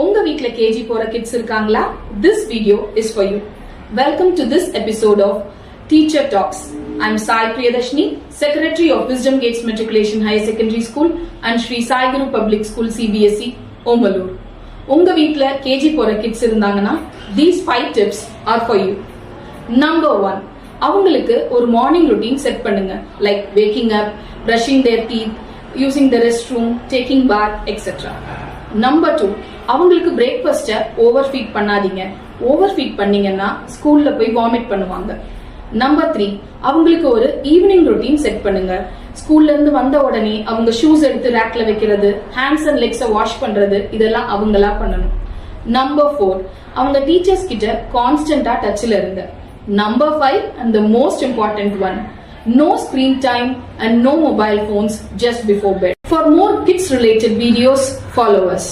உங்க வீட்ல கேஜி போற கிட்ஸ் இருக்காங்களா? This video is for you. Welcome to this episode of Teacher Talks. I'm Sai Priyadashni, Secretary of Wisdom Gates Matriculation Higher Secondary School and Sri Sai Guru Public School CBSE, Omalur. உங்க வீட்ல KG போற kids இருந்தாங்கன்னா these 5 tips are for you. Number 1, அவங்களுக்கு ஒரு morning routine set பண்ணுங்க. Like waking up, brushing their teeth, using the restroom, taking bath, etc. Number 2, அவங்களுக்கு பிரேக்ஃபாஸ்ட over feet பண்ணாதீங்க. Over feet பண்ணீங்கன்னா ஸ்கூல்ல போய் வாமிட் பண்ணுவாங்க. நம்பர் 3, அவங்களுக்கு ஒரு ஈவினிங் ரொட்டீன் செட் பண்ணுங்க. ஸ்கூல்ல இருந்து வந்த உடனே அவங்க ஷூஸ் எடுத்து ரேக்ல வைக்கிறது, ஹேண்ட்ஸ் அண்ட் லெக்ஸை வாஷ் பண்றது, இதெல்லாம் அவங்களா பண்ணணும். நம்பர் 4, அவங்க டீச்சர்ஸ் கிட்ட கான்ஸ்டன்டா டச்ல இருங்க. Number 5, and the most important one, no screen time and no mobile phones just before bed. For more kids related videos, follow us.